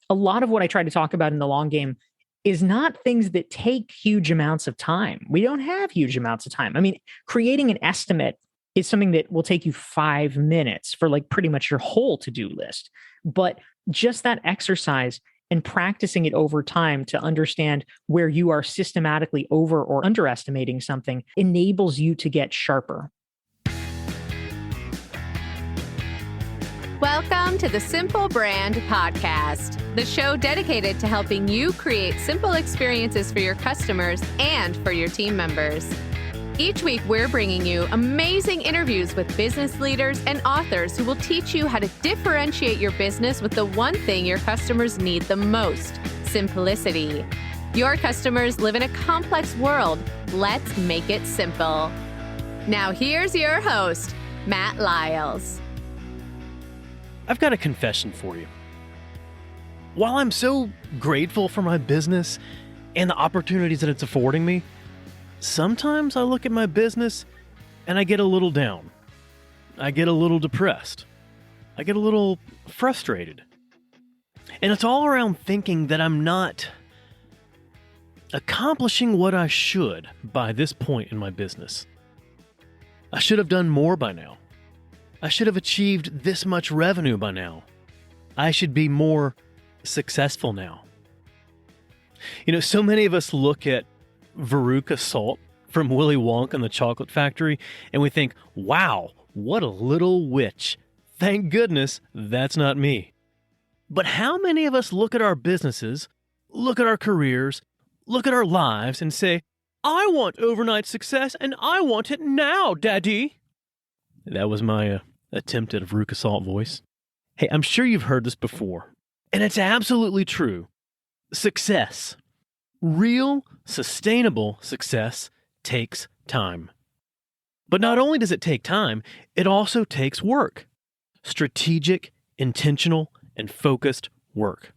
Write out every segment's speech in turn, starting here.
a lot of what I try to talk about in the long game is not things that take huge amounts of time. We don't have huge amounts of time. I mean, creating an estimate is something that will take you 5 minutes for like pretty much your whole to-do list. But just that exercise and practicing it over time to understand where you are systematically over or underestimating something enables you to get sharper. Welcome to the Simple Brand Podcast, the show dedicated to helping you create simple experiences for your customers and for your team members. Each week, we're bringing you amazing interviews with business leaders and authors who will teach you how to differentiate your business with the one thing your customers need the most: simplicity. Your customers live in a complex world. Let's make it simple. Now, here's your host, Matt Lyles. I've got a confession for you. While I'm so grateful for my business and the opportunities that it's affording me, sometimes I look at my business and I get a little down. I get a little depressed. I get a little frustrated. And it's all around thinking that I'm not accomplishing what I should by this point in my business. I should have done more by now. I should have achieved this much revenue by now. I should be more successful now. You know, so many of us look at Veruca Salt from Willy Wonka and the Chocolate Factory, and we think, wow, what a little witch. Thank goodness that's not me. But how many of us look at our businesses, look at our careers, look at our lives, and say, I want overnight success, and I want it now, Daddy? That was my attempt at a Veruca Salt voice. Hey, I'm sure you've heard this before, and it's absolutely true. Success, real, sustainable success, takes time. But not only does it take time, it also takes work. Strategic, intentional, and focused work.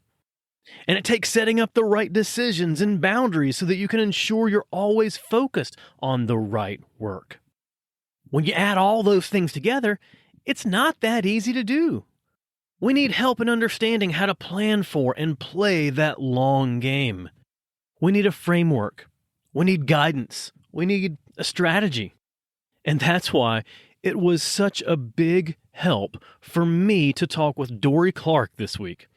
And it takes setting up the right decisions and boundaries so that you can ensure you're always focused on the right work. When you add all those things together, it's not that easy to do. We need help in understanding how to plan for and play that long game. We need a framework. We need guidance. We need a strategy. And that's why it was such a big help for me to talk with Dorie Clark this week.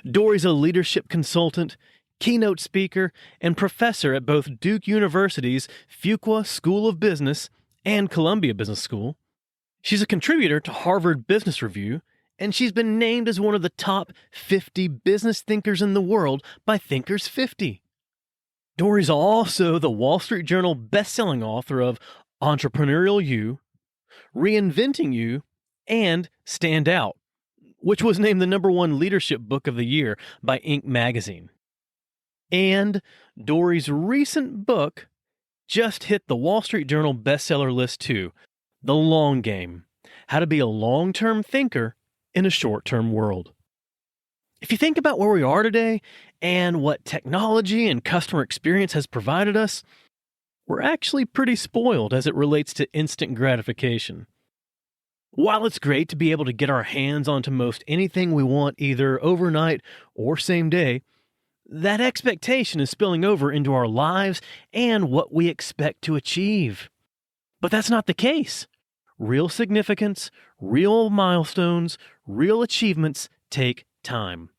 Dorie's a leadership consultant, keynote speaker, and professor at both Duke University's Fuqua School of Business and Columbia Business School. She's a contributor to Harvard Business Review, and she's been named as one of the top 50 business thinkers in the world by Thinkers 50. Dorie's also the Wall Street Journal bestselling author of Entrepreneurial You, Reinventing You, and Stand Out, which was named the #1 leadership book of the year by Inc. magazine. And Dorie's recent book just hit the Wall Street Journal bestseller list too, The Long Game: How to Be a Long-Term Thinker in a Short-Term World. If you think about where we are today and what technology and customer experience has provided us, we're actually pretty spoiled as it relates to instant gratification. While it's great to be able to get our hands onto most anything we want either overnight or same day, that expectation is spilling over into our lives and what we expect to achieve. But that's not the case. Real significance, real milestones, real achievements take time.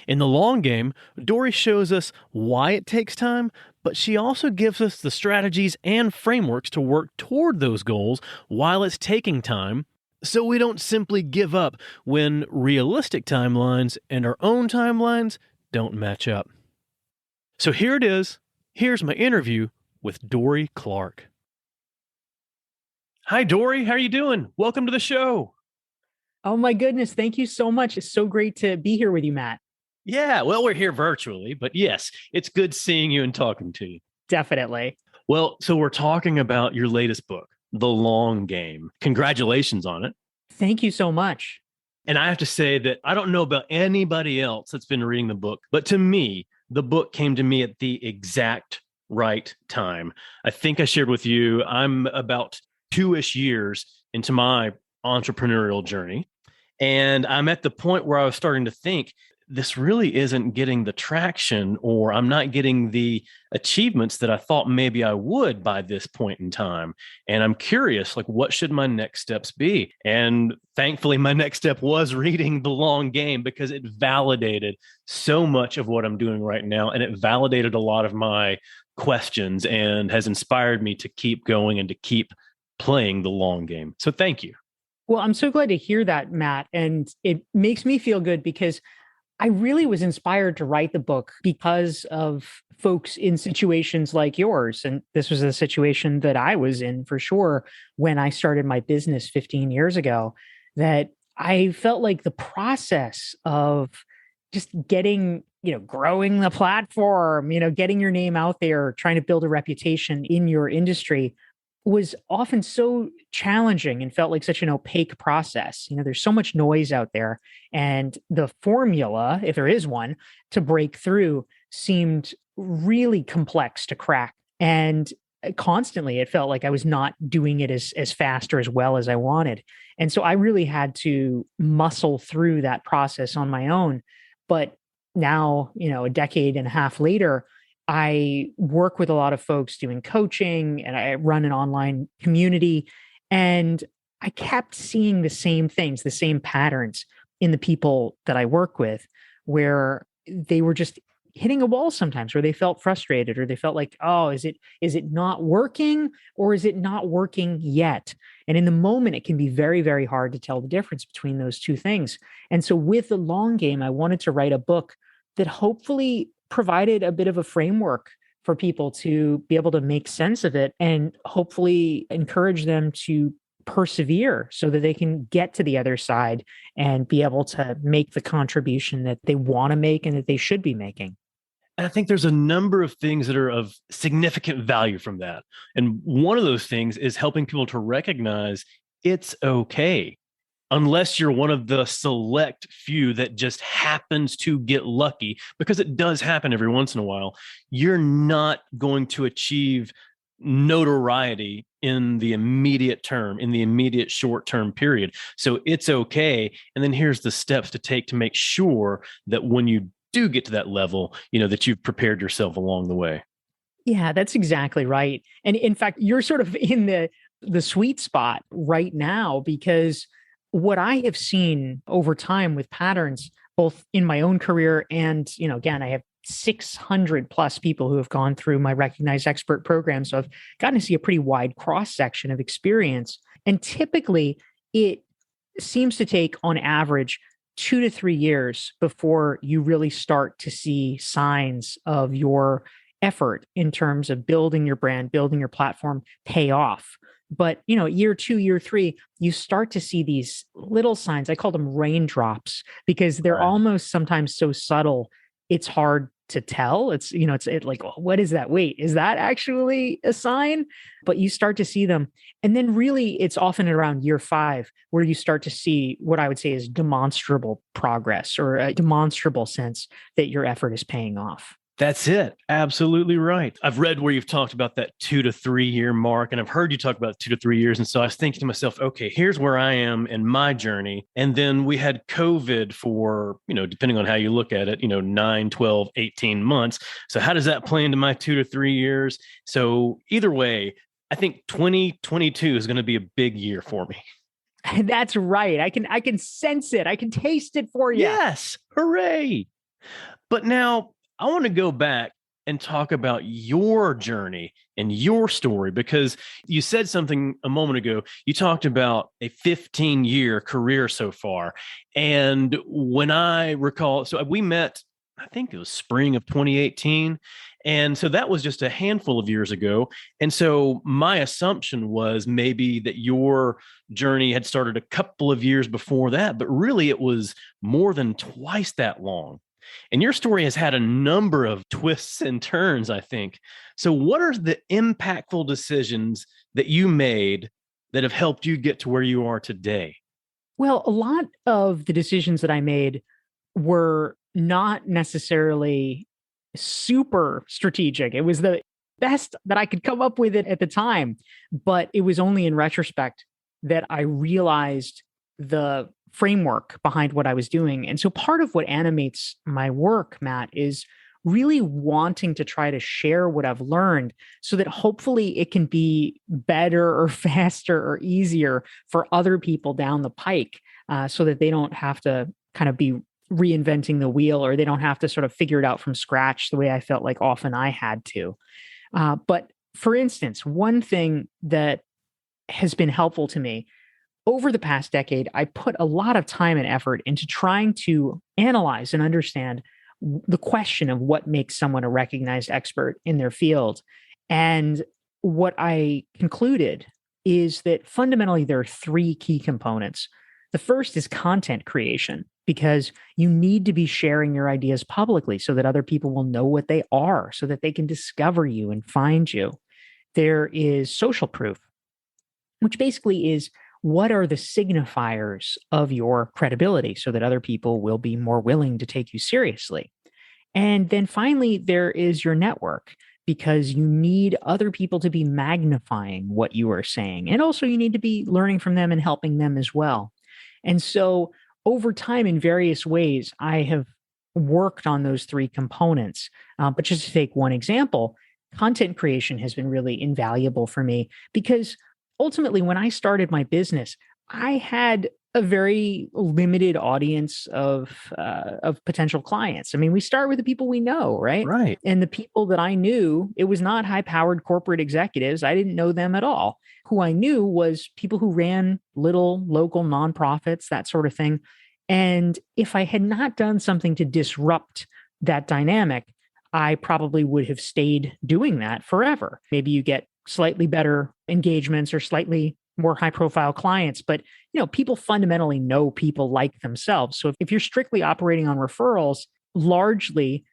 In the long game, Dorie shows us why it takes time, but she also gives us the strategies and frameworks to work toward those goals while it's taking time, so we don't simply give up when realistic timelines and our own timelines don't match up. So here it is. Here's my interview with Dorie Clark. Hi, Dorie. How are you doing? Welcome to the show. Oh my goodness. Thank you so much. It's so great to be here with you, Matt. Yeah, well, we're here virtually, but yes, it's good seeing you and talking to you. Definitely. Well, so we're talking about your latest book, The Long Game. Congratulations on it. Thank you so much. And I have to say that I don't know about anybody else that's been reading the book, but to me, the book came to me at the exact right time. I think I shared with you, I'm about 2-ish years into my entrepreneurial journey. And I'm at the point where I was starting to think, this really isn't getting the traction, or I'm not getting the achievements that I thought maybe I would by this point in time. And I'm curious, like, what should my next steps be? And thankfully, my next step was reading The Long Game, because it validated so much of what I'm doing right now. And it validated a lot of my questions and has inspired me to keep going and to keep playing the long game. So thank you. Well, I'm so glad to hear that, Matt. And it makes me feel good because I really was inspired to write the book because of folks in situations like yours. And this was a situation that I was in for sure when I started my business 15 years ago, that I felt like the process of just getting, growing the platform, getting your name out there, trying to build a reputation in your industry was often so challenging and felt like such an opaque process. There's so much noise out there, and the formula, if there is one, to break through seemed really complex to crack. And constantly it felt like I was not doing it as fast or as well as I wanted. And so I really had to muscle through that process on my own. But now, a decade and a half later, I work with a lot of folks doing coaching, and I run an online community. And I kept seeing the same things, the same patterns in the people that I work with, where they were just hitting a wall sometimes, where they felt frustrated, or they felt like, oh, is it not working, or is it not working yet? And in the moment, it can be very, very hard to tell the difference between those two things. And so with The Long Game, I wanted to write a book that hopefully provided a bit of a framework for people to be able to make sense of it, and hopefully encourage them to persevere so that they can get to the other side and be able to make the contribution that they want to make and that they should be making. And I think there's a number of things that are of significant value from that. And one of those things is helping people to recognize it's okay. Unless you're one of the select few that just happens to get lucky, because it does happen every once in a while, you're not going to achieve notoriety in the immediate term, in the immediate short-term period. So it's okay. And then here's the steps to take to make sure that when you do get to that level, that you've prepared yourself along the way. Yeah, that's exactly right. And in fact, you're sort of in the sweet spot right now, because what I have seen over time with patterns, both in my own career and, again, I have 600 plus people who have gone through my Recognized Expert program. So I've gotten to see a pretty wide cross section of experience. And typically it seems to take on average 2 to 3 years before you really start to see signs of your effort in terms of building your brand, building your platform pay off. But, year 2, year 3, you start to see these little signs. I call them raindrops, because they're almost sometimes so subtle, it's hard to tell. It's like, oh, what is that? Wait, is that actually a sign? But you start to see them. And then really, it's often around year 5 where you start to see what I would say is demonstrable progress, or a demonstrable sense that your effort is paying off. That's it. Absolutely right. I've read where you've talked about that 2 to 3 year mark, and I've heard you talk about 2 to 3 years. And so I was thinking to myself, okay, here's where I am in my journey. And then we had COVID for, depending on how you look at it, 9, 12, 18 months. So how does that play into my 2 to 3 years? So either way, I think 2022 is going to be a big year for me. That's right. I can sense it. I can taste it for you. Yes. Hooray. But now, I want to go back and talk about your journey and your story, because you said something a moment ago. You talked about a 15-year career so far. And when I recall, so we met, I think it was spring of 2018. And so that was just a handful of years ago. And so my assumption was maybe that your journey had started a couple of years before that, but really it was more than twice that long. And your story has had a number of twists and turns, I think. So what are the impactful decisions that you made that have helped you get to where you are today? Well, a lot of the decisions that I made were not necessarily super strategic. It was the best that I could come up with it at the time. But it was only in retrospect that I realized the framework behind what I was doing. And so part of what animates my work, Matt, is really wanting to try to share what I've learned so that hopefully it can be better or faster or easier for other people down the pike, so that they don't have to kind of be reinventing the wheel, or they don't have to sort of figure it out from scratch the way I felt like often I had to. But for instance, one thing that has been helpful to me over the past decade, I put a lot of time and effort into trying to analyze and understand the question of what makes someone a recognized expert in their field. And what I concluded is that fundamentally there are three key components. The first is content creation, because you need to be sharing your ideas publicly so that other people will know what they are, so that they can discover you and find you. There is social proof, which basically is, what are the signifiers of your credibility so that other people will be more willing to take you seriously? And then finally, there is your network, because you need other people to be magnifying what you are saying. And also you need to be learning from them and helping them as well. And so over time, in various ways, I have worked on those three components. But just to take one example, content creation has been really invaluable for me, because ultimately, when I started my business, I had a very limited audience of potential clients. I mean, we start with the people we know, right? Right. And the people that I knew, it was not high-powered corporate executives. I didn't know them at all. Who I knew was people who ran little local nonprofits, that sort of thing. And if I had not done something to disrupt that dynamic, I probably would have stayed doing that forever. Maybe you get slightly better engagements or slightly more high profile clients, but people fundamentally know people like themselves. So if you're strictly operating on referrals, largely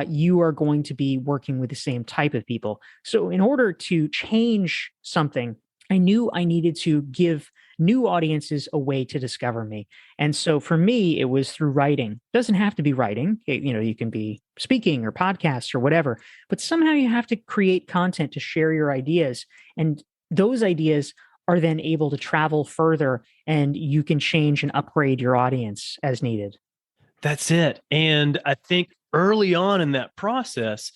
you are going to be working with the same type of people. So in order to change something, I knew I needed to give new audiences a way to discover me. And so for me, it was through writing. It doesn't have to be writing. You can be speaking or podcasts or whatever, but somehow you have to create content to share your ideas. And those ideas are then able to travel further, and you can change and upgrade your audience as needed. That's it. And I think early on in that process,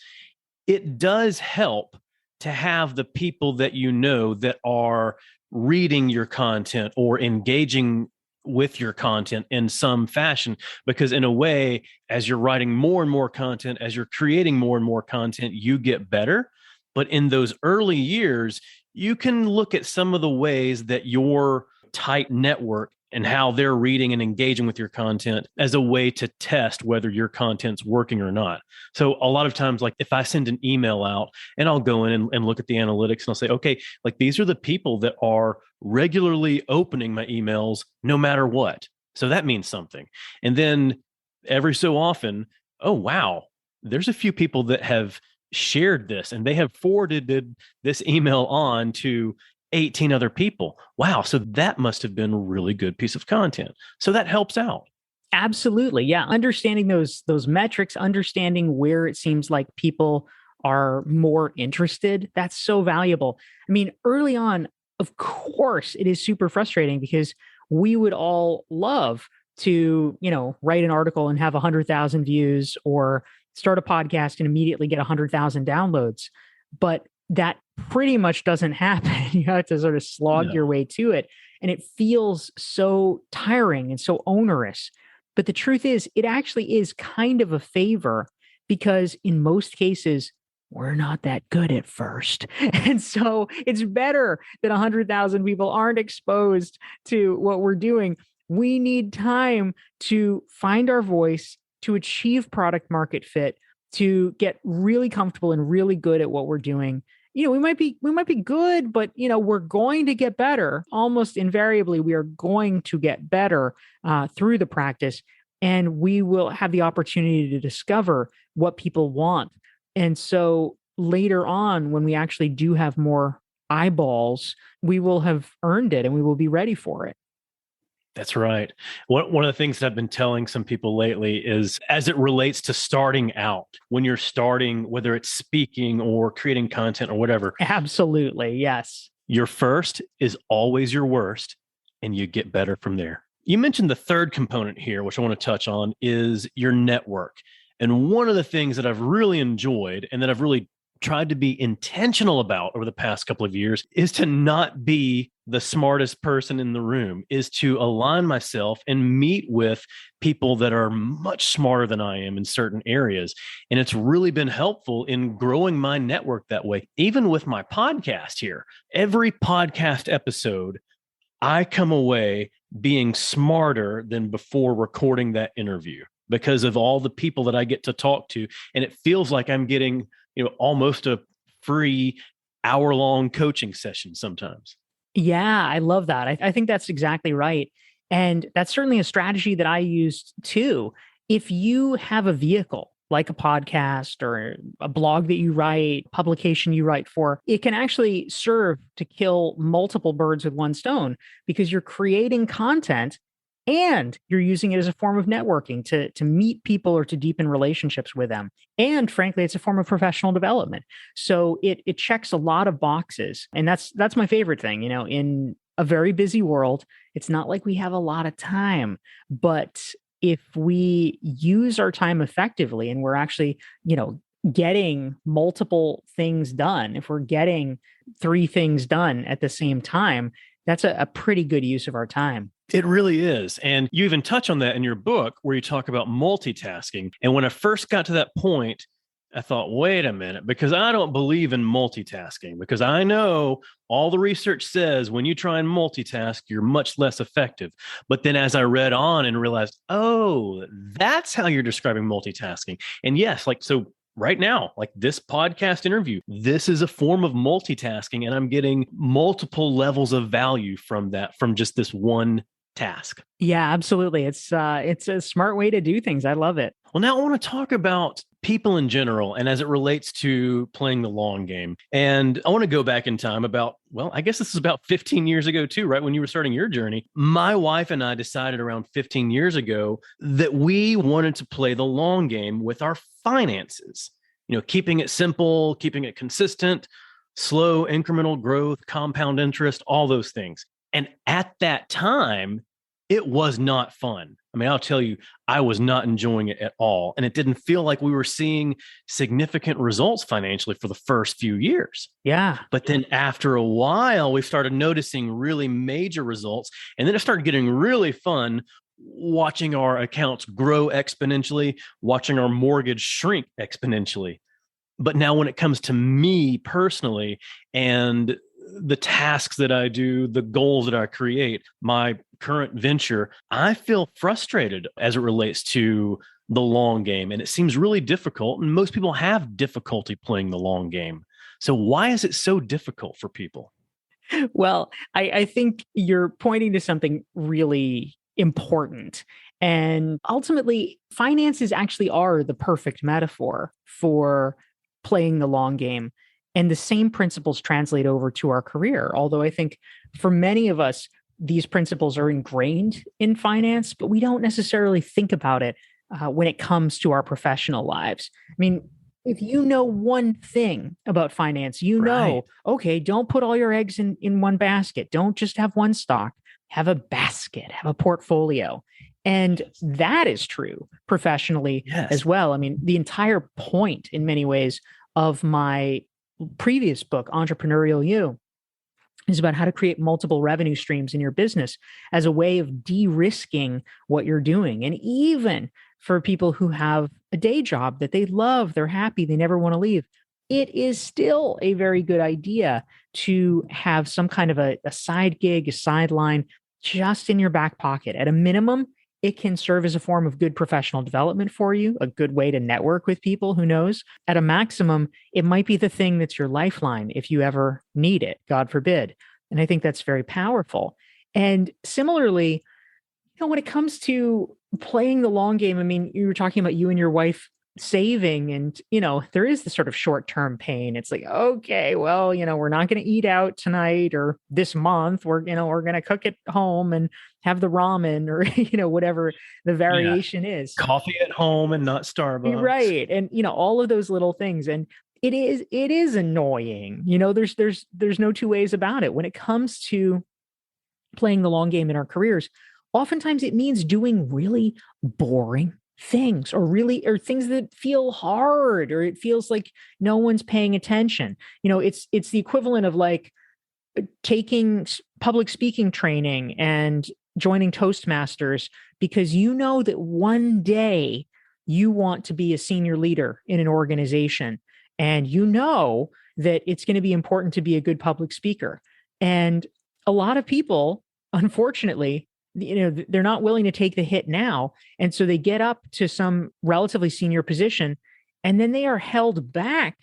it does help to have the people that you know that are reading your content or engaging with your content in some fashion, because in a way, as you're writing more and more content, as you're creating more and more content, you get better. But in those early years, you can look at some of the ways that your tight network and how they're reading and engaging with your content as a way to test whether your content's working or not. So a lot of times, like if I send an email out and I'll go in and look at the analytics and I'll say, okay, like these are the people that are regularly opening my emails no matter what. So that means something. And then every so often, oh, wow, there's a few people that have shared this and they have forwarded this email on to 18 other people. Wow. So that must have been a really good piece of content. So that helps out. Absolutely. Yeah. Understanding those metrics, understanding where it seems like people are more interested, that's so valuable. I mean, early on, of course, it is super frustrating because we would all love to, write an article and have 100,000 views, or start a podcast and immediately get 100,000 downloads. But that pretty much doesn't happen. You have to sort of slog your way to it. And it feels so tiring and so onerous. But the truth is, it actually is kind of a favor, because in most cases, we're not that good at first. And so it's better that 100,000 people aren't exposed to what we're doing. We need time to find our voice, to achieve product market fit, to get really comfortable and really good at what we're doing. We might be good, but we're going to get better. Almost invariably, we are going to get better through the practice, and we will have the opportunity to discover what people want. And so later on, when we actually do have more eyeballs, we will have earned it and we will be ready for it. That's right. One of the things that I've been telling some people lately is, as it relates to starting out, when you're starting, whether it's speaking or creating content or whatever. Absolutely. Yes. Your first is always your worst, and you get better from there. You mentioned the third component here, which I want to touch on, is your network. And one of the things that I've really enjoyed and that I've really tried to be intentional about over the past couple of years is to not be the smartest person in the room, is to align myself and meet with people that are much smarter than I am in certain areas. And it's really been helpful in growing my network that way. Even with my podcast here, every podcast episode, I come away being smarter than before recording that interview because of all the people that I get to talk to. And it feels like I'm getting, almost a free hour-long coaching session sometimes. Yeah, I love that. I think that's exactly right. And that's certainly a strategy that I used too. If you have a vehicle like a podcast or a blog that you write, publication you write for, it can actually serve to kill multiple birds with one stone because you're creating content and you're using it as a form of networking to meet people or to deepen relationships with them. And frankly, it's a form of professional development. So it checks a lot of boxes. And that's my favorite thing, in a very busy world, it's not like we have a lot of time, but if we use our time effectively and we're actually, getting multiple things done, if we're getting 3 things done at the same time, that's a pretty good use of our time. It really is. And you even touch on that in your book where you talk about multitasking. And when I first got to that point, I thought, wait a minute, because I don't believe in multitasking, because I know all the research says when you try and multitask, you're much less effective. But then as I read on and realized, oh, that's how you're describing multitasking. And yes, so right now, like this podcast interview, this is a form of multitasking, and I'm getting multiple levels of value from that, from just this one task. Yeah, absolutely. It's a smart way to do things. I love it. Well, now I want to talk about people in general and as it relates to playing the long game. And I want to go back in time I guess this is about 15 years ago too, right? When you were starting your journey. My wife and I decided around 15 years ago that we wanted to play the long game with our finances, keeping it simple, keeping it consistent, slow incremental growth, compound interest, all those things. And at that time, it was not fun. I mean, I'll tell you, I was not enjoying it at all. And it didn't feel like we were seeing significant results financially for the first few years. Yeah. But then after a while, we started noticing really major results. And then it started getting really fun watching our accounts grow exponentially, watching our mortgage shrink exponentially. But now when it comes to me personally and the tasks that I do, the goals that I create, my current venture, I feel frustrated as it relates to the long game. And it seems really difficult. And most people have difficulty playing the long game. So why is it so difficult for people? Well, I think you're pointing to something really important. And ultimately, finances actually are the perfect metaphor for playing the long game. And the same principles translate over to our career. Although I think for many of us, these principles are ingrained in finance, but we don't necessarily think about it when it comes to our professional lives. I mean, if you know one thing about finance, Right. okay, don't put all your eggs in one basket. Don't just have one stock, have a basket, have a portfolio. And that is true professionally Yes. as well. I mean, the entire point in many ways of my previous book, Entrepreneurial You, is about how to create multiple revenue streams in your business as a way of de-risking what you're doing. And even for people who have a day job that they love, they're happy, they never want to leave, it is still a very good idea to have some kind of a side gig, a sideline just in your back pocket. At a minimum, it can serve as a form of good professional development for you, a good way to network with people, who knows. At a maximum, it might be the thing that's your lifeline if you ever need it, God forbid. And I think that's very powerful. And similarly, when it comes to playing the long game, I mean, you were talking about you and your wife saving, and there is this sort of short-term pain. It's like, okay, well, we're not going to eat out tonight or this month. We're going to cook at home and have the ramen or whatever the variation is. Coffee at home and not Starbucks. Right. And all of those little things. And it is annoying. There's no two ways about it. When it comes to playing the long game in our careers, oftentimes it means doing really boring things or things that feel hard, or it feels like no one's paying attention. It's the equivalent of like taking public speaking training and joining Toastmasters because you know that one day you want to be a senior leader in an organization, and you know that it's going to be important to be a good public speaker. And a lot of people, unfortunately, they're not willing to take the hit now. And so they get up to some relatively senior position, and then they are held back,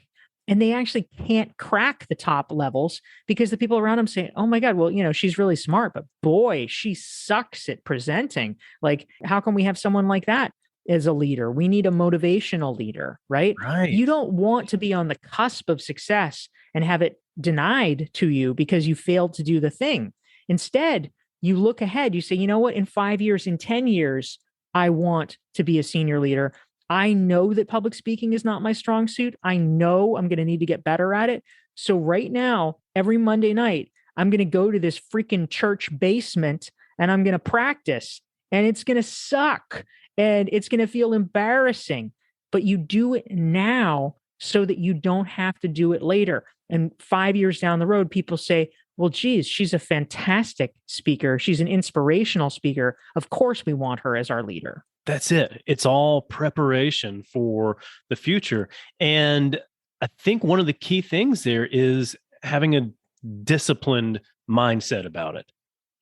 and they actually can't crack the top levels because the people around them say, oh my God, well, she's really smart, but boy, she sucks at presenting. Like, how can we have someone like that as a leader? We need a motivational leader, right? Right. You don't want to be on the cusp of success and have it denied to you because you failed to do the thing. Instead, you look ahead, you say, you know what, in 5 years, in 10 years, I want to be a senior leader. I know that public speaking is not my strong suit. I know I'm going to need to get better at it. So right now, every Monday night, I'm going to go to this freaking church basement and I'm going to practice, and it's going to suck and it's going to feel embarrassing, but you do it now so that you don't have to do it later. And 5 years down the road, people say, well, geez, she's a fantastic speaker. She's an inspirational speaker. Of course, we want her as our leader. That's it. It's all preparation for the future. And I think one of the key things there is having a disciplined mindset about it.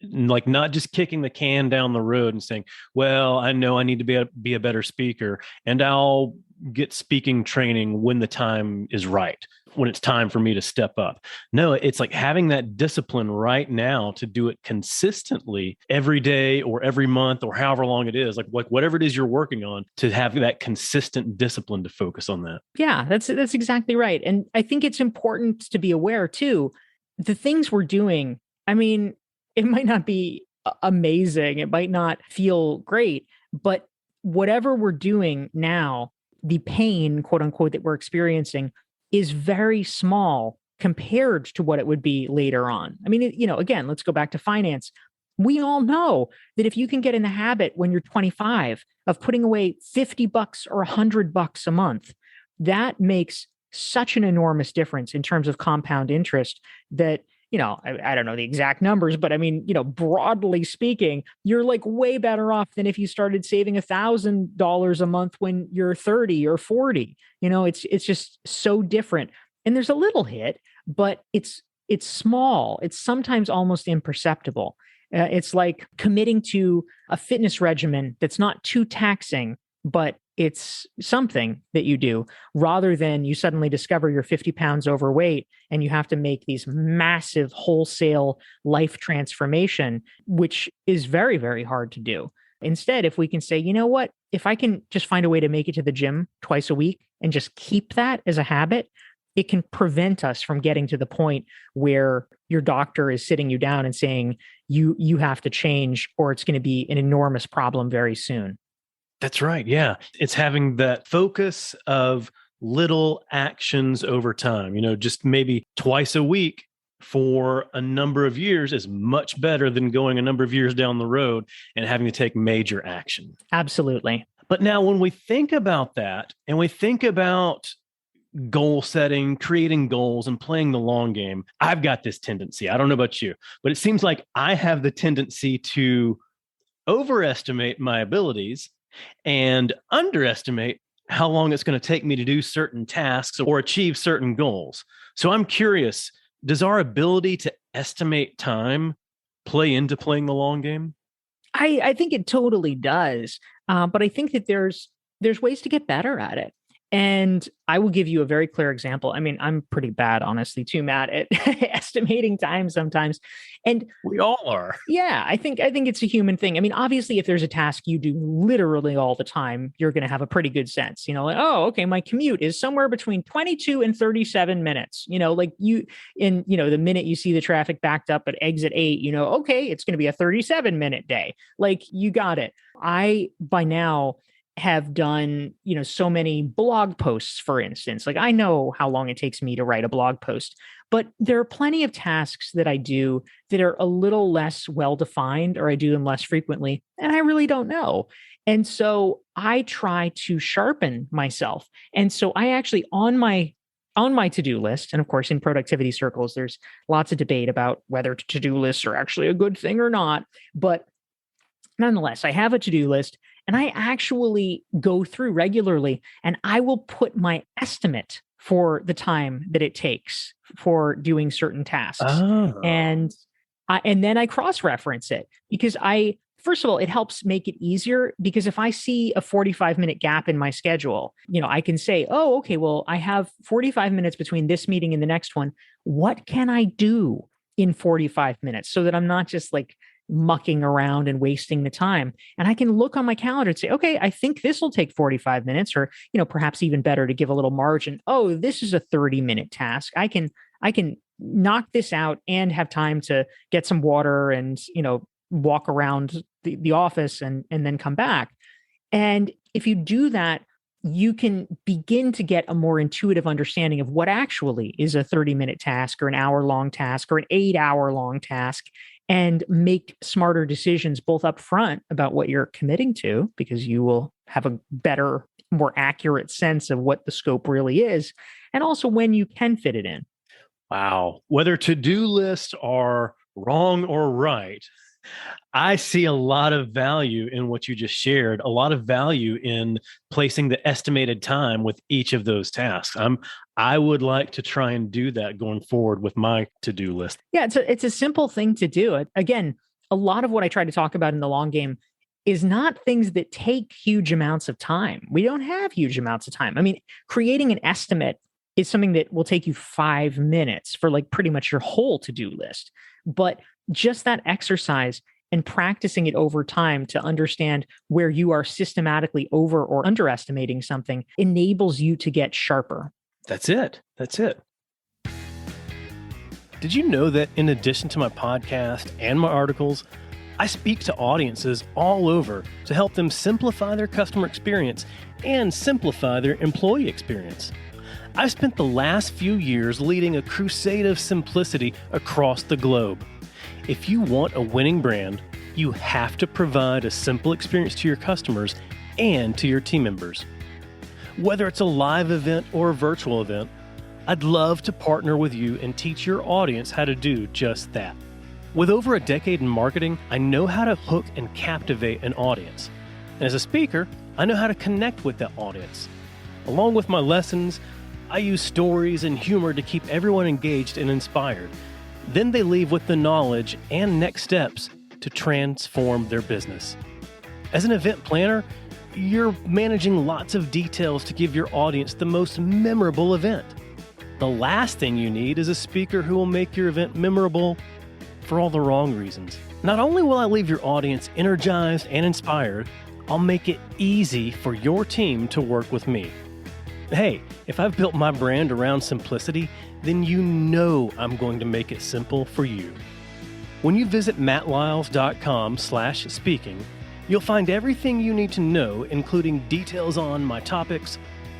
Like not just kicking the can down the road and saying, well, I know I need to be a better speaker, and I'll get speaking training when the time is right, when it's time for me to step up. No, it's like having that discipline right now to do it consistently every day or every month or however long it is, like whatever it is you're working on, to have that consistent discipline to focus on that. Yeah, that's exactly right. And I think it's important to be aware too, the things we're doing, I mean, it might not be amazing. It might not feel great, but whatever we're doing now, the pain, quote unquote, that we're experiencing is very small compared to what it would be later on. I mean, again, let's go back to finance. We all know that if you can get in the habit when you're 25 of putting away $50 or $100 a month, that makes such an enormous difference in terms of compound interest that, I don't know the exact numbers, but I mean, broadly speaking, you're like way better off than if you started saving $1,000 a month when you're 30 or 40. It's just so different. And there's a little hit, but it's small. It's sometimes almost imperceptible. It's like committing to a fitness regimen that's not too taxing, but it's something that you do, rather than you suddenly discover you're 50 pounds overweight and you have to make these massive wholesale life transformation, which is very, very hard to do. Instead, if we can say, you know what, if I can just find a way to make it to the gym twice a week and just keep that as a habit, it can prevent us from getting to the point where your doctor is sitting you down and saying, you have to change, or it's going to be an enormous problem very soon. That's right. Yeah. It's having that focus of little actions over time, just maybe twice a week for a number of years is much better than going a number of years down the road and having to take major action. Absolutely. But now when we think about that and we think about goal setting, creating goals, and playing the long game, I've got this tendency. I don't know about you, but it seems like I have the tendency to overestimate my abilities and underestimate how long it's going to take me to do certain tasks or achieve certain goals. So I'm curious, does our ability to estimate time play into playing the long game? I think it totally does. But I think that there's ways to get better at it. And I will give you a very clear example. I mean, I'm pretty bad, honestly, too, Matt, at estimating time sometimes. And we all are. Yeah, I think it's a human thing. I mean, obviously, if there's a task you do literally all the time, you're going to have a pretty good sense. Like, oh, okay, my commute is somewhere between 22 and 37 minutes. The minute you see the traffic backed up at exit 8, okay, it's going to be a 37-minute day. Like, you got it. I, by now, have done, so many blog posts, for instance. Like I know how long it takes me to write a blog post, but there are plenty of tasks that I do that are a little less well defined, or I do them less frequently, and I really don't know. And so I try to sharpen myself. And so I actually on my to-do list, and of course in productivity circles there's lots of debate about whether to-do lists are actually a good thing or not, but nonetheless, I have a to-do list and I actually go through regularly and I will put my estimate for the time that it takes for doing certain tasks. Oh, And then I cross-reference it because first of all, it helps make it easier because if I see a 45-minute gap in my schedule, I can say, oh, okay, well, I have 45 minutes between this meeting and the next one. What can I do in 45 minutes so that I'm not just like mucking around and wasting the time? And I can look on my calendar and say, okay, I think this will take 45 minutes, or, perhaps even better to give a little margin. Oh, this is a 30-minute task. I can knock this out and have time to get some water and, walk around the office and then come back. And if you do that, you can begin to get a more intuitive understanding of what actually is a 30-minute task or an hour-long task or an 8-hour-long task, and make smarter decisions both up front about what you're committing to, because you will have a better, more accurate sense of what the scope really is, and also when you can fit it in. wow. Whether to-do lists are wrong or right, I see a lot of value in what you just shared, a lot of value in placing the estimated time with each of those tasks. I would like to try and do that going forward with my to-do list. Yeah, it's a simple thing to do. Again, a lot of what I try to talk about in the long game is not things that take huge amounts of time. We don't have huge amounts of time. I mean, creating an estimate is something that will take you 5 minutes for like pretty much your whole to-do list. But just that exercise and practicing it over time to understand where you are systematically over or underestimating something enables you to get sharper. That's it. That's it. Did you know that in addition to my podcast and my articles, I speak to audiences all over to help them simplify their customer experience and simplify their employee experience? I've spent the last few years leading a crusade of simplicity across the globe. If you want a winning brand, you have to provide a simple experience to your customers and to your team members. Whether it's a live event or a virtual event, I'd love to partner with you and teach your audience how to do just that. With over a decade in marketing, I know how to hook and captivate an audience. And as a speaker, I know how to connect with that audience. Along with my lessons, I use stories and humor to keep everyone engaged and inspired. Then they leave with the knowledge and next steps to transform their business. As an event planner, you're managing lots of details to give your audience the most memorable event. The last thing you need is a speaker who will make your event memorable for all the wrong reasons. Not only will I leave your audience energized and inspired, I'll make it easy for your team to work with me. Hey, if I've built my brand around simplicity, then you know I'm going to make it simple for you. When you visit mattlyles.com/speaking, you'll find everything you need to know, including details on my topics,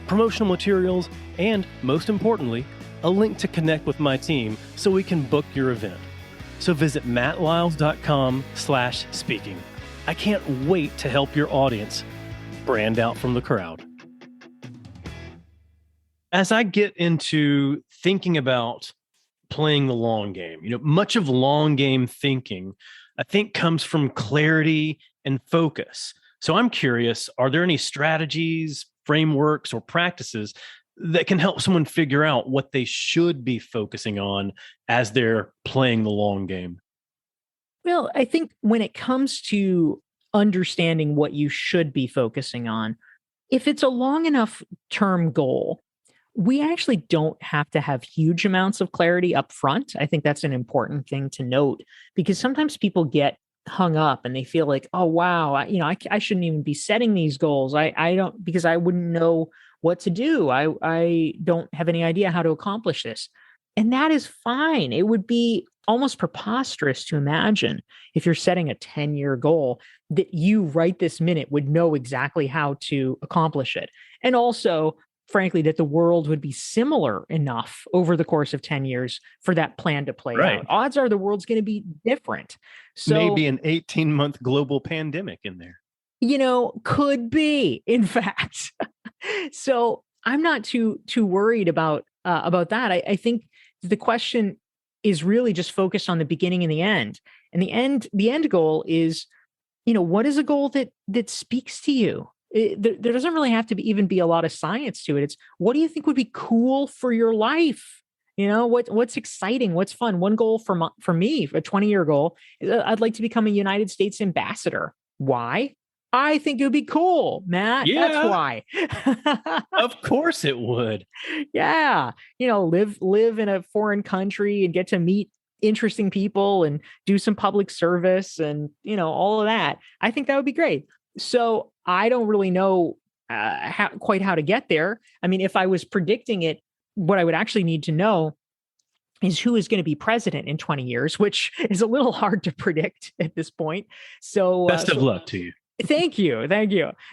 promotional materials, and most importantly, a link to connect with my team so we can book your event. So visit mattlyles.com/speaking. I can't wait to help your audience brand out from the crowd. As I get into thinking about playing the long game, much of long game thinking, I think, comes from clarity and focus. So I'm curious, are there any strategies, frameworks, or practices that can help someone figure out what they should be focusing on as they're playing the long game? Well, I think when it comes to understanding what you should be focusing on, if it's a long enough term goal, we actually don't have to have huge amounts of clarity up front. I think that's an important thing to note, because sometimes people get hung up and they feel like, oh, wow, I shouldn't even be setting these goals. I don't, because I wouldn't know what to do. I don't have any idea how to accomplish this. And that is fine. It would be almost preposterous to imagine if you're setting a 10-year goal that you right this minute would know exactly how to accomplish it. And also, frankly, that the world would be similar enough over the course of 10 years for that plan to play Right. out. Odds are the world's going to be different. So maybe an 18-month global pandemic in there. Could be, in fact. So I'm not too worried about that. I think the question is really just focused on the beginning and the end. And the end goal is, what is a goal that speaks to you? There doesn't really have to even be a lot of science to it. It's, what do you think would be cool for your life? What's exciting? What's fun? One goal for me, a 20-year goal, I'd like to become a United States ambassador. Why? I think it would be cool, Matt. Yeah. That's why. Of course it would. Yeah. Live in a foreign country and get to meet interesting people and do some public service and, all of that. I think that would be great. So I don't really know quite how to get there. I mean, if I was predicting it, what I would actually need to know is who is going to be president in 20 years, which is a little hard to predict at this point. So best of luck to you. Thank you.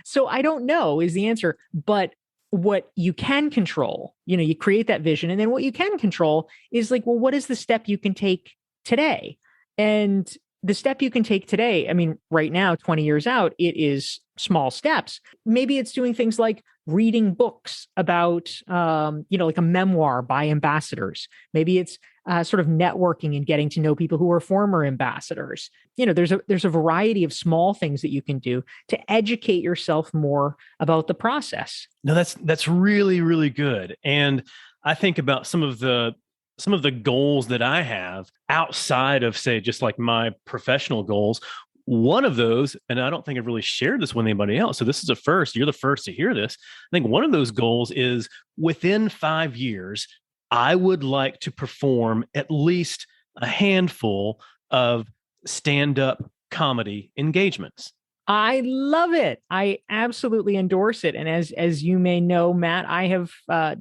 So I don't know is the answer, but what you can control, you create that vision. And then what you can control is like, well, what is the step you can take today? And the step you can take today, I mean, right now, 20 years out, it is small steps. Maybe it's doing things like reading books about, like a memoir by ambassadors. Maybe it's sort of networking and getting to know people who are former ambassadors. There's a variety of small things that you can do to educate yourself more about the process. No, that's really, really good. And I think about some of the goals that I have outside of, say, just like my professional goals. One of those, and I don't think I've really shared this with anybody else, so this is a first, you're the first to hear this. I think one of those goals is within 5 years, I would like to perform at least a handful of stand-up comedy engagements. I love it. I absolutely endorse it. And as you may know, Matt, I have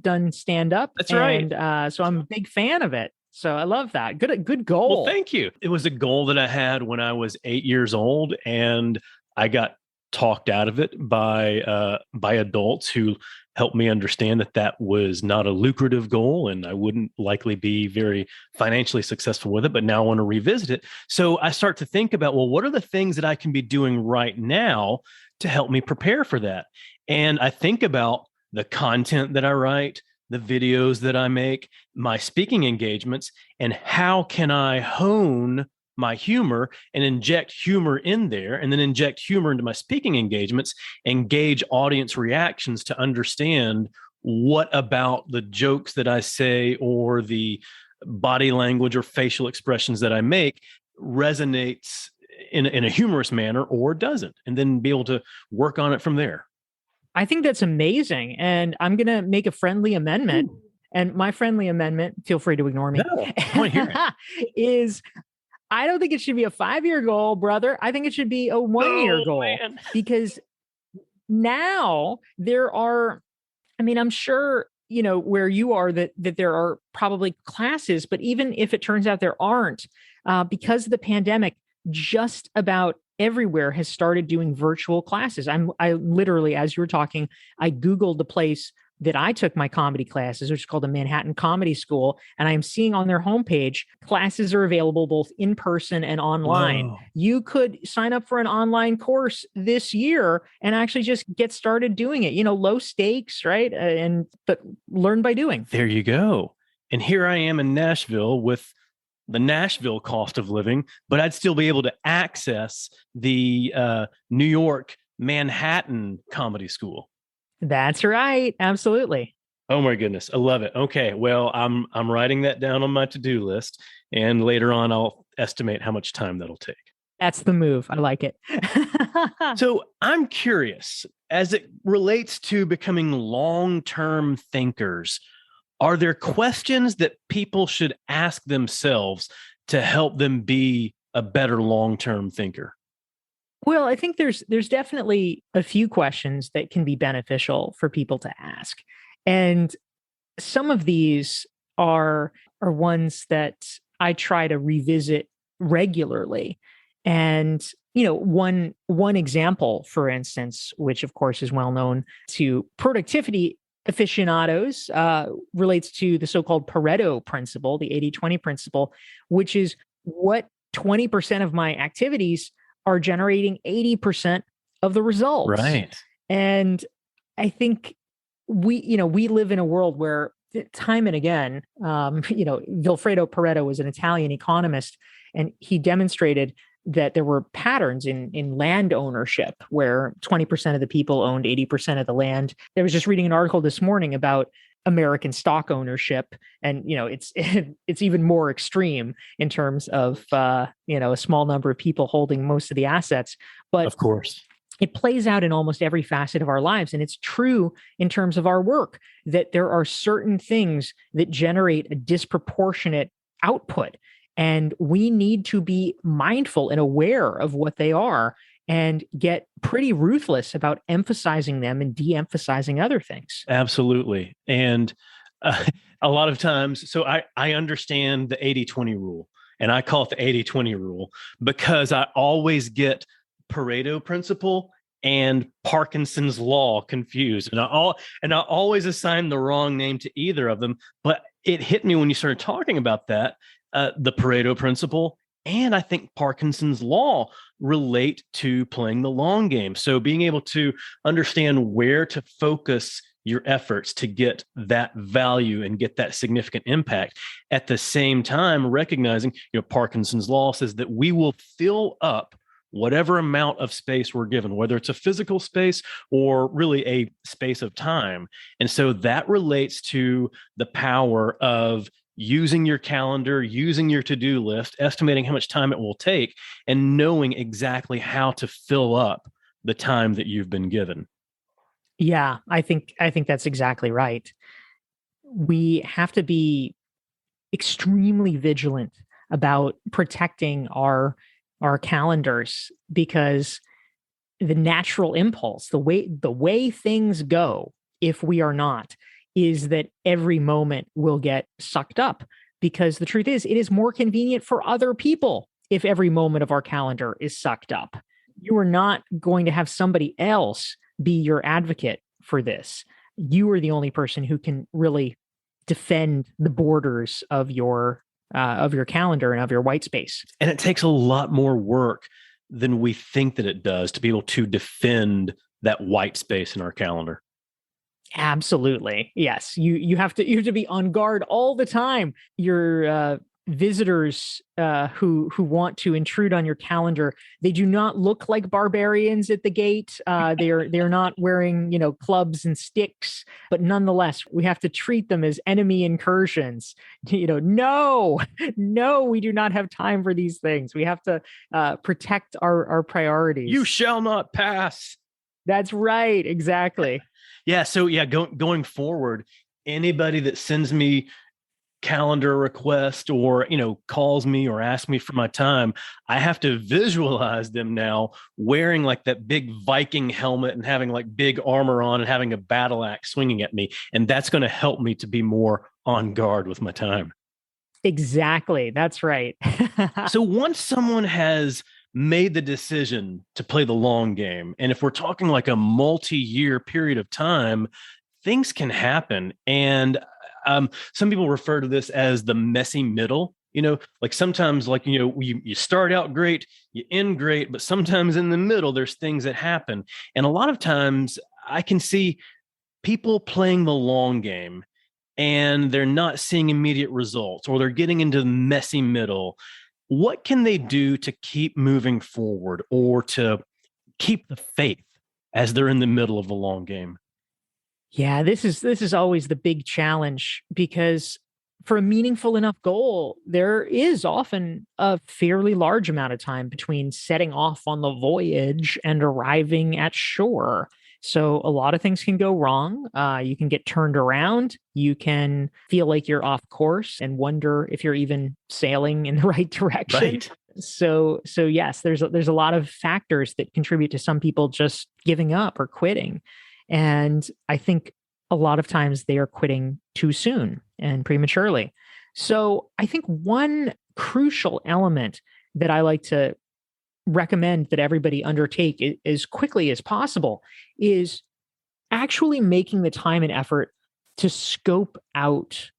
done stand-up. That's right. So I'm a big fan of it. So I love that. Good goal. Well, thank you. It was a goal that I had when I was 8 years old, and I got talked out of it by adults who helped me understand that was not a lucrative goal, and I wouldn't likely be very financially successful with it. But now I want to revisit it. So I start to think about, well, what are the things that I can be doing right now to help me prepare for that? And I think about the content that I write, the videos that I make, my speaking engagements, and how can I hone my humor and inject humor in there, and then inject humor into my speaking engagements and gauge audience reactions to understand what about the jokes that I say or the body language or facial expressions that I make resonates in a humorous manner or doesn't, and then be able to work on it from there. I think that's amazing. And I'm going to make a friendly amendment. Ooh. And my friendly amendment, feel free to ignore me, no, I want to hear it. is I don't think it should be a 5-year goal, brother. I think it should be a 1-year goal. Man. Because now there are, I mean, I'm sure, where you are that there are probably classes, but even if it turns out there aren't, because of the pandemic, just about everywhere has started doing virtual classes. I literally, as you were talking, I Googled the place that I took my comedy classes, which is called the Manhattan Comedy School. And I am seeing on their homepage, classes are available both in person and online. Whoa. You could sign up for an online course this year and actually just get started doing it, low stakes, right? But learn by doing. There you go. And here I am in Nashville with the Nashville cost of living, but I'd still be able to access the New York Manhattan Comedy School. That's right. Absolutely. Oh my goodness. I love it. Okay. Well, I'm writing that down on my to-do list, and later on I'll estimate how much time that'll take. That's the move. I like it. So I'm curious, as it relates to becoming long-term thinkers, are there questions that people should ask themselves to help them be a better long-term thinker? Well, I think there's definitely a few questions that can be beneficial for people to ask. And some of these are ones that I try to revisit regularly. And one example, for instance, which of course is well known to productivity aficionados, relates to the so-called Pareto principle, the 80-20 principle, which is what 20% of my activities are generating 80% of the results. Right. And I think we live in a world where time and again, Vilfredo Pareto was an Italian economist, and he demonstrated that there were patterns in land ownership where 20% of the people owned 80% of the land. I was just reading an article this morning about American stock ownership, and it's even more extreme in terms of a small number of people holding most of the assets. But of course, it plays out in almost every facet of our lives. And it's true in terms of our work that there are certain things that generate a disproportionate output. And we need to be mindful and aware of what they are and get pretty ruthless about emphasizing them and de-emphasizing other things. Absolutely. And a lot of times, so I understand the 80-20 rule, and I call it the 80-20 rule because I always get Pareto principle and Parkinson's law confused. And I always assign the wrong name to either of them. But it hit me when you started talking about that. The Pareto principle and I think Parkinson's law relate to playing the long game. So being able to understand where to focus your efforts to get that value and get that significant impact. At the same time, recognizing, Parkinson's law says that we will fill up whatever amount of space we're given, whether it's a physical space or really a space of time. And so that relates to the power of using your calendar, using your to-do list, estimating how much time it will take, and knowing exactly how to fill up the time that you've been given. Yeah, I think that's exactly right. We have to be extremely vigilant about protecting our calendars, because the natural impulse, the way things go, if we are not, is that every moment will get sucked up, because the truth is, it is more convenient for other people if every moment of our calendar is sucked up. You are not going to have somebody else be your advocate for this. You are the only person who can really defend the borders of your calendar and of your white space. And it takes a lot more work than we think that it does to be able to defend that white space in our calendar. Absolutely. Yes. You have to be on guard all the time. Your visitors who want to intrude on your calendar, they do not look like barbarians at the gate. They're not wearing, clubs and sticks, but nonetheless, we have to treat them as enemy incursions. No, we do not have time for these things. We have to protect our priorities. You shall not pass. That's right. Exactly. Yeah. So going forward, anybody that sends me calendar request or, calls me or asks me for my time, I have to visualize them now wearing like that big Viking helmet and having like big armor on and having a battle axe swinging at me. And that's going to help me to be more on guard with my time. Exactly. That's right. So once someone has made the decision to play the long game, and if we're talking like a multi-year period of time, things can happen. And some people refer to this as the messy middle. Like sometimes, like, you start out great, you end great, but sometimes in the middle, there's things that happen. And a lot of times I can see people playing the long game and they're not seeing immediate results, or they're getting into the messy middle. What can they do to keep moving forward or to keep the faith as they're in the middle of the long game? Yeah, this is always the big challenge, because for a meaningful enough goal, there is often a fairly large amount of time between setting off on the voyage and arriving at shore. So a lot of things can go wrong. You can get turned around. You can feel like you're off course and wonder if you're even sailing in the right direction. Right. So yes, there's a lot of factors that contribute to some people just giving up or quitting. And I think a lot of times they are quitting too soon and prematurely. So I think one crucial element that I like to recommend that everybody undertake as quickly as possible is actually making the time and effort to scope out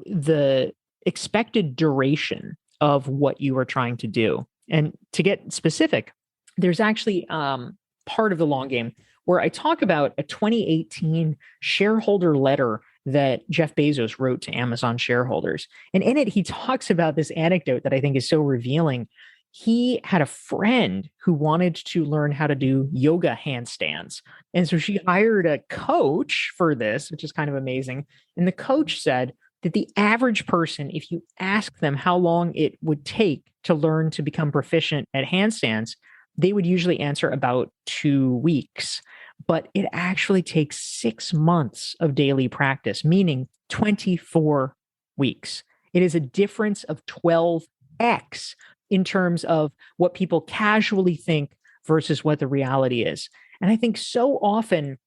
the expected duration of what you are trying to do. And to get specific, there's actually part of the long game where I talk about a 2018 shareholder letter that Jeff Bezos wrote to Amazon shareholders. And in it, he talks about this anecdote that I think is so revealing. He had a friend who wanted to learn how to do yoga handstands. And so she hired a coach for this, which is kind of amazing. And the coach said that the average person, if you ask them how long it would take to learn to become proficient at handstands, they would usually answer about 2 weeks. But it actually takes 6 months of daily practice, meaning 24 weeks. It is a difference of 12x in terms of what people casually think versus what the reality is. And I think so often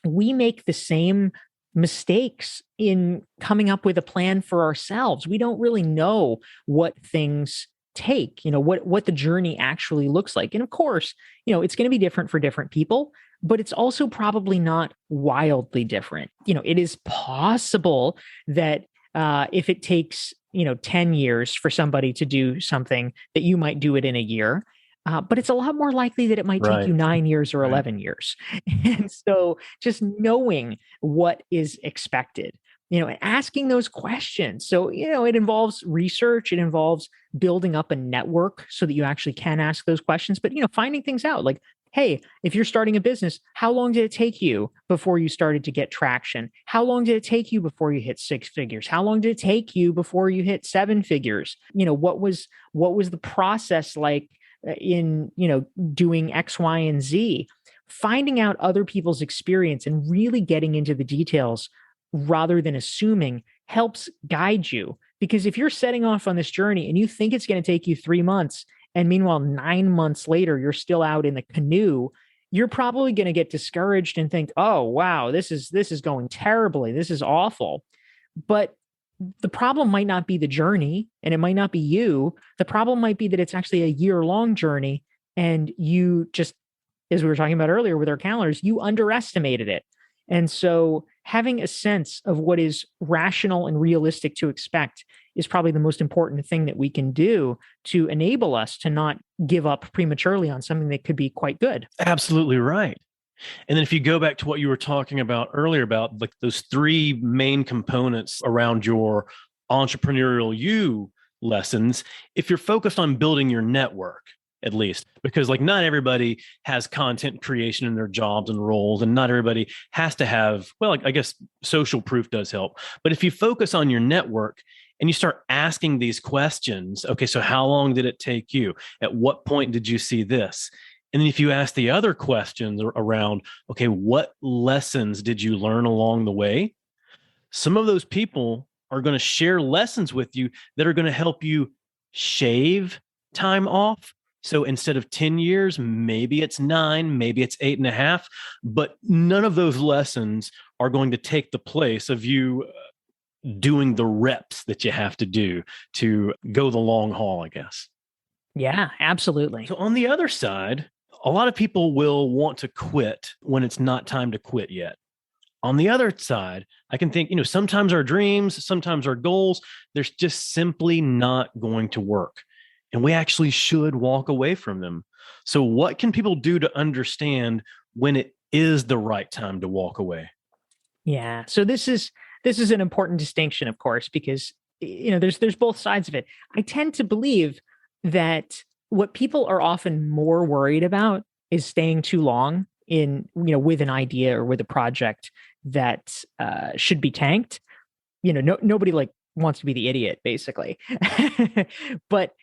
we make the same mistakes in coming up with a plan for ourselves. We don't really know what things take, what the journey actually looks like. And of course, it's going to be different for different people, but it's also probably not wildly different. It is possible that if it takes 10 years for somebody to do something, that you might do it in a year. But it's a lot more likely that it might take you 9 years or 11 years. And so just knowing what is expected, and asking those questions. So, it involves research, it involves building up a network so that you actually can ask those questions, but, finding things out like, hey, if you're starting a business, how long did it take you before you started to get traction? How long did it take you before you hit 6 figures? How long did it take you before you hit 7 figures? What was the process like in, doing X, Y, and Z? Finding out other people's experience and really getting into the details rather than assuming helps guide you. Because if you're setting off on this journey and you think it's going to take you 3 months, and meanwhile, 9 months later, you're still out in the canoe, you're probably going to get discouraged and think, oh, wow, this is going terribly. This is awful. But the problem might not be the journey and it might not be you. The problem might be that it's actually a year-long journey. And you just, as we were talking about earlier with our calendars, you underestimated it. And so having a sense of what is rational and realistic to expect is probably the most important thing that we can do to enable us to not give up prematurely on something that could be quite good. Absolutely right. And then if you go back to what you were talking about earlier about like those 3 main components around your Entrepreneurial You lessons, if you're focused on building your network, at least, because like not everybody has content creation in their jobs and roles, and not everybody has to have, well, I guess social proof does help. But if you focus on your network and you start asking these questions, okay, so how long did it take you? At what point did you see this? And then if you ask the other questions around, okay, what lessons did you learn along the way? Some of those people are going to share lessons with you that are going to help you shave time off. So instead of 10 years, maybe it's 9, maybe it's 8.5, but none of those lessons are going to take the place of you doing the reps that you have to do to go the long haul, I guess. Yeah, absolutely. So on the other side, a lot of people will want to quit when it's not time to quit yet. On the other side, I can think, sometimes our dreams, sometimes our goals, there's just simply not going to work. And we actually should walk away from them. So what can people do to understand when it is the right time to walk away? Yeah. So this is an important distinction, of course, because there's both sides of it. I tend to believe that what people are often more worried about is staying too long in, with an idea or with a project that should be tanked. Nobody wants to be the idiot, basically. But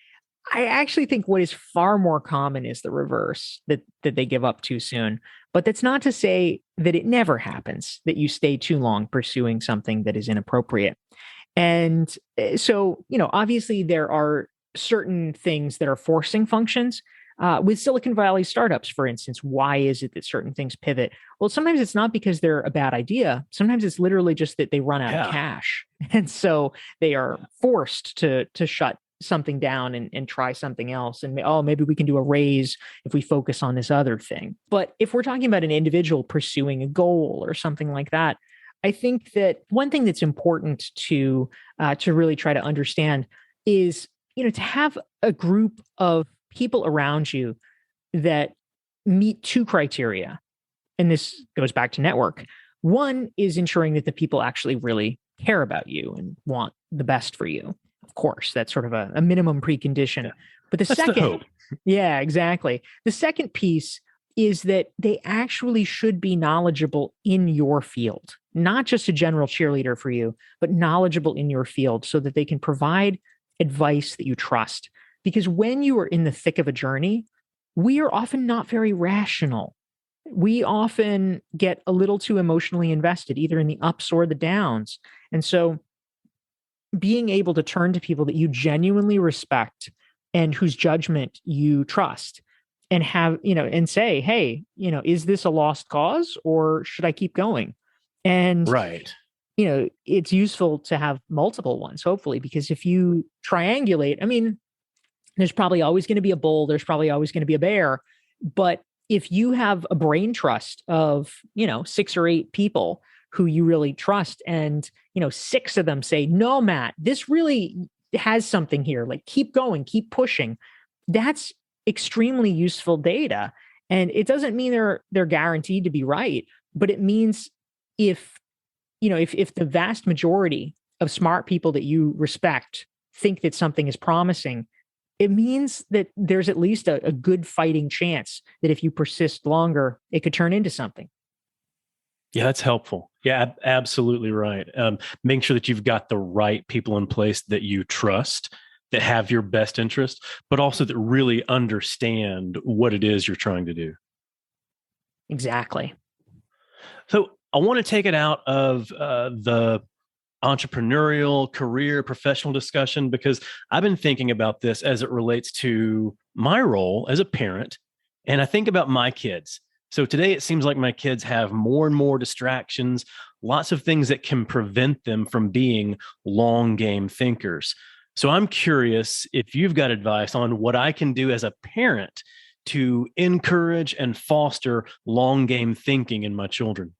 I actually think what is far more common is the reverse, that they give up too soon. But that's not to say that it never happens, that you stay too long pursuing something that is inappropriate. And so, obviously there are certain things that are forcing functions, With Silicon Valley startups, for instance, why is it that certain things pivot? Well, sometimes it's not because they're a bad idea. Sometimes it's literally just that they run out of cash. And so they are forced to shut something down and try something else. And maybe we can do a raise if we focus on this other thing. But if we're talking about an individual pursuing a goal or something like that, I think that one thing that's important to really try to understand is, to have a group of people around you that meet two criteria. And this goes back to network. One is ensuring that the people actually really care about you and want the best for you. Of course, that's sort of a minimum precondition. Yeah. But that's the hope. Yeah, exactly. The second piece is that they actually should be knowledgeable in your field, not just a general cheerleader for you, but knowledgeable in your field so that they can provide advice that you trust. Because when you are in the thick of a journey, we are often not very rational. We often get a little too emotionally invested, either in the ups or the downs. And so being able to turn to people that you genuinely respect and whose judgment you trust and have, and say, hey, is this a lost cause or should I keep going? And right. It's useful to have multiple ones, hopefully, because if you triangulate, there's probably always going to be a bull, there's probably always going to be a bear. But if you have a brain trust of, 6 or 8 people who you really trust, and, 6 of them say, no, Matt, this really has something here, like keep going, keep pushing. That's extremely useful data. And it doesn't mean they're guaranteed to be right, but it means if the vast majority of smart people that you respect think that something is promising, it means that there's at least a good fighting chance that if you persist longer, it could turn into something. Yeah, that's helpful. Yeah, absolutely right. Making sure that you've got the right people in place that you trust, that have your best interest, but also that really understand what it is you're trying to do. Exactly. So I want to take it out of the entrepreneurial career, professional discussion, because I've been thinking about this as it relates to my role as a parent. And I think about my kids. So today it seems like my kids have more and more distractions, lots of things that can prevent them from being long game thinkers. So I'm curious if you've got advice on what I can do as a parent to encourage and foster long game thinking in my children.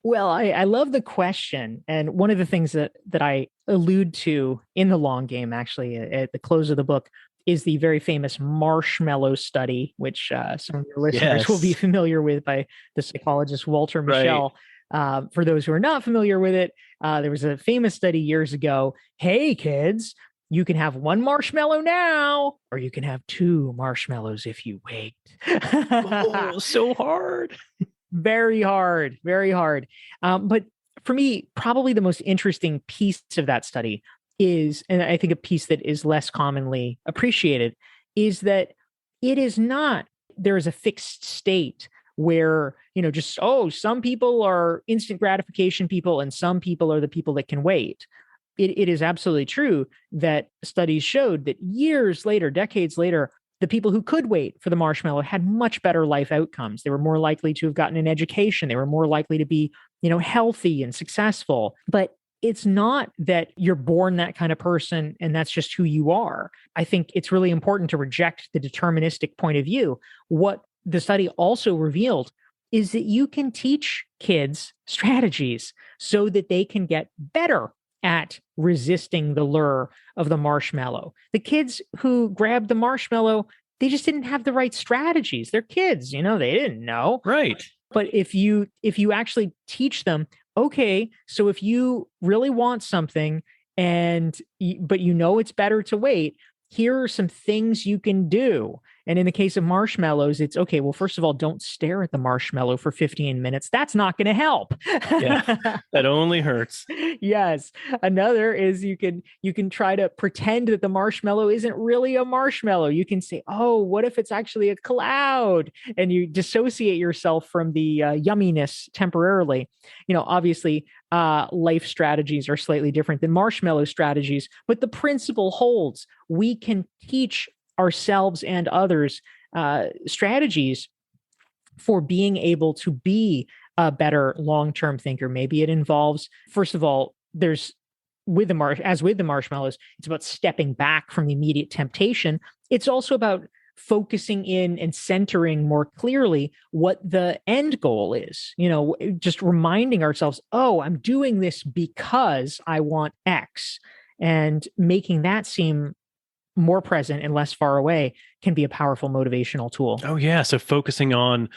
Well, I love the question. And one of the things that I allude to in the long game, actually, at the close of the book, is the very famous marshmallow study, which some of your listeners will be familiar with, by the psychologist Walter Mischel. Right. For those who are not familiar with it, there was a famous study years ago. Hey, kids, you can have 1 marshmallow now, or you can have 2 marshmallows if you wait. Oh, so hard. Very hard, very hard. But for me, probably the most interesting piece of that study is, and I think a piece that is less commonly appreciated, is that it is not, there is a fixed state where, some people are instant gratification people and some people are the people that can wait. It is absolutely true that studies showed that years later, decades later, the people who could wait for the marshmallow had much better life outcomes. They were more likely to have gotten an education. They were more likely to be, healthy and successful. But it's not that you're born that kind of person and that's just who you are. I think it's really important to reject the deterministic point of view. What the study also revealed is that you can teach kids strategies so that they can get better at resisting the lure of the marshmallow. The kids who grabbed the marshmallow, they just didn't have the right strategies. They're kids, they didn't know. Right. But if you actually teach them, okay, so if you really want something but it's better to wait, here are some things you can do. And in the case of marshmallows, it's okay. Well, first of all, don't stare at the marshmallow for 15 minutes. That's not going to help. Yeah, that only hurts. Yes. Another is you can try to pretend that the marshmallow isn't really a marshmallow. You can say, oh, what if it's actually a cloud? And you dissociate yourself from the yumminess temporarily. Obviously, life strategies are slightly different than marshmallow strategies, but the principle holds. We can teach ourselves and others strategies for being able to be a better long-term thinker. Maybe it involves, first of all, there's with the marshmallows, it's about stepping back from the immediate temptation. It's also about focusing in and centering more clearly what the end goal is. Just reminding ourselves, oh, I'm doing this because I want X, and making that seem more present and less far away can be a powerful motivational tool. Oh yeah. So focusing on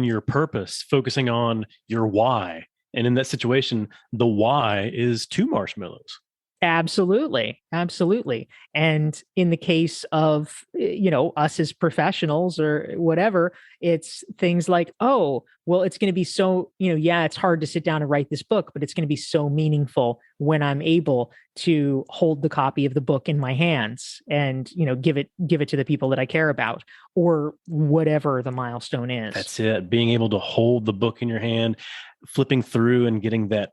your purpose, focusing on your why. And in that situation, the why is 2 marshmallows. Absolutely. Absolutely. And in the case of, us as professionals or whatever, it's things like, oh, well, it's going to be so, it's hard to sit down and write this book, but it's going to be so meaningful when I'm able to hold the copy of the book in my hands and, give it to the people that I care about, or whatever the milestone is. That's it. Being able to hold the book in your hand, flipping through and getting that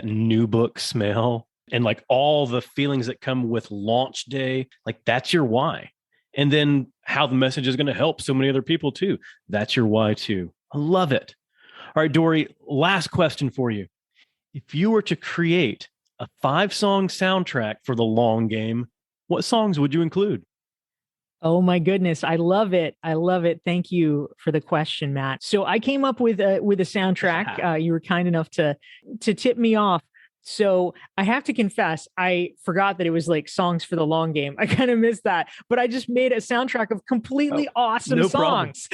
new book smell, and like all the feelings that come with launch day, like that's your why. And then how the message is going to help so many other people too. That's your why too. I love it. All right, Dorie, last question for you. If you were to create a 5-song soundtrack for the long game, what songs would you include? Oh my goodness. I love it. I love it. Thank you for the question, Matt. So I came up with a soundtrack. You were kind enough to tip me off. So I have to confess, I forgot that it was like songs for the long game. I kind of missed that, but I just made a soundtrack of completely awesome songs.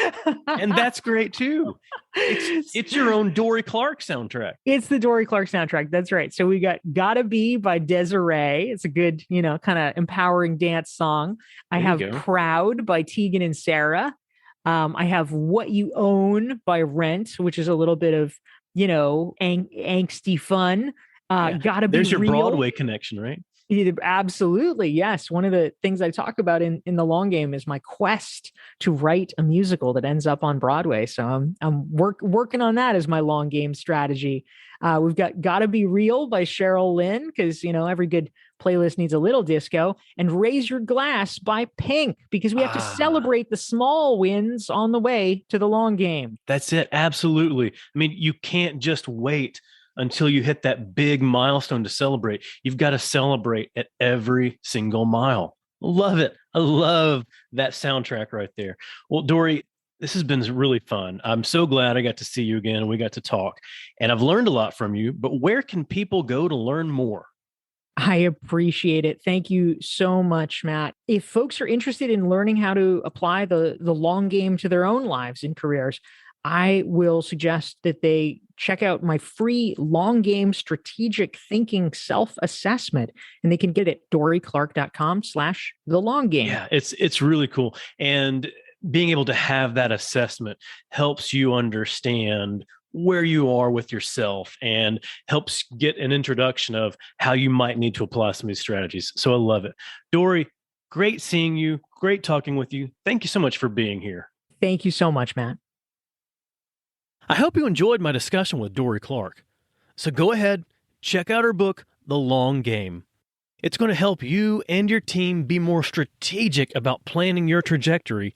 And that's great too. It's your own Dorie Clark soundtrack. It's the Dorie Clark soundtrack. That's right. So we got Gotta Be by Desiree. It's a good, kind of empowering dance song. I have Proud by Tegan and Sarah. I have What You Own by Rent, which is a little bit of, angsty fun. Gotta Be There's your Real. Broadway connection, right? Absolutely. Yes. One of the things I talk about in the long game is my quest to write a musical that ends up on Broadway. So I'm working on that as my long game strategy. We've got Gotta Be Real by Cheryl Lynn, because, every good playlist needs a little disco, and Raise Your Glass by Pink, because we have to celebrate the small wins on the way to the long game. That's it. Absolutely. I mean, you can't just wait until you hit that big milestone to celebrate. You've got to celebrate at every single mile. Love it. I love that soundtrack right there. Well, Dorie, this has been really fun. I'm so glad I got to see you again and we got to talk. And I've learned a lot from you, but where can people go to learn more? I appreciate it. Thank you so much, Matt. If folks are interested in learning how to apply the long game to their own lives and careers, I will suggest that they check out my free long game strategic thinking self-assessment, and they can get it at dorieclark.com/thelonggame. Yeah, it's really cool. And being able to have that assessment helps you understand where you are with yourself and helps get an introduction of how you might need to apply some of these strategies. So I love it. Dorie, great seeing you. Great talking with you. Thank you so much for being here. Thank you so much, Matt. I hope you enjoyed my discussion with Dorie Clark. So go ahead, check out her book, The Long Game. It's going to help you and your team be more strategic about planning your trajectory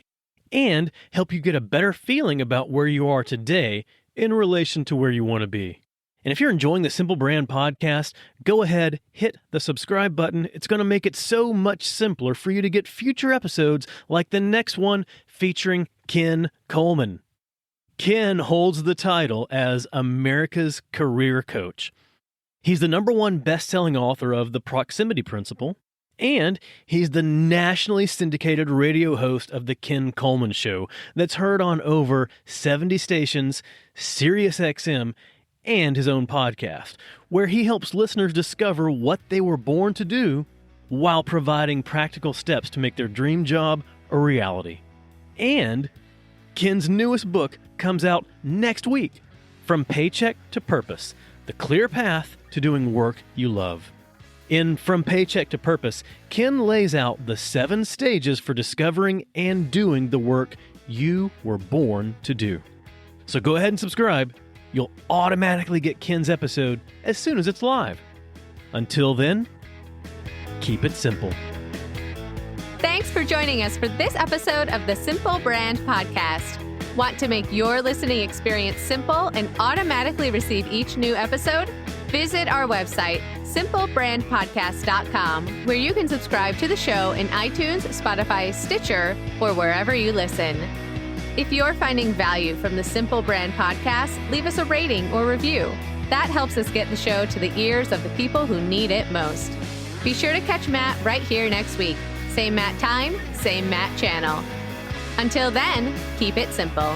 and help you get a better feeling about where you are today in relation to where you want to be. And if you're enjoying the Simple Brand podcast, go ahead, hit the subscribe button. It's going to make it so much simpler for you to get future episodes like the next one featuring Ken Coleman. Ken holds the title as America's Career Coach. He's the #1 best-selling author of The Proximity Principle, and he's the nationally syndicated radio host of The Ken Coleman Show that's heard on over 70 stations, Sirius XM, and his own podcast, where he helps listeners discover what they were born to do while providing practical steps to make their dream job a reality. And Ken's newest book comes out next week, From Paycheck to Purpose, The Clear Path to Doing Work You Love. In From Paycheck to Purpose, Ken lays out the 7 stages for discovering and doing the work you were born to do. So go ahead and subscribe. You'll automatically get Ken's episode as soon as it's live. Until then, keep it simple. Thanks for joining us for this episode of the Simple Brand Podcast. Want to make your listening experience simple and automatically receive each new episode? Visit our website, simplebrandpodcast.com, where you can subscribe to the show in iTunes, Spotify, Stitcher, or wherever you listen. If you're finding value from the Simple Brand Podcast, leave us a rating or review. That helps us get the show to the ears of the people who need it most. Be sure to catch Matt right here next week. Same Matt time, same Matt channel. Until then, keep it simple.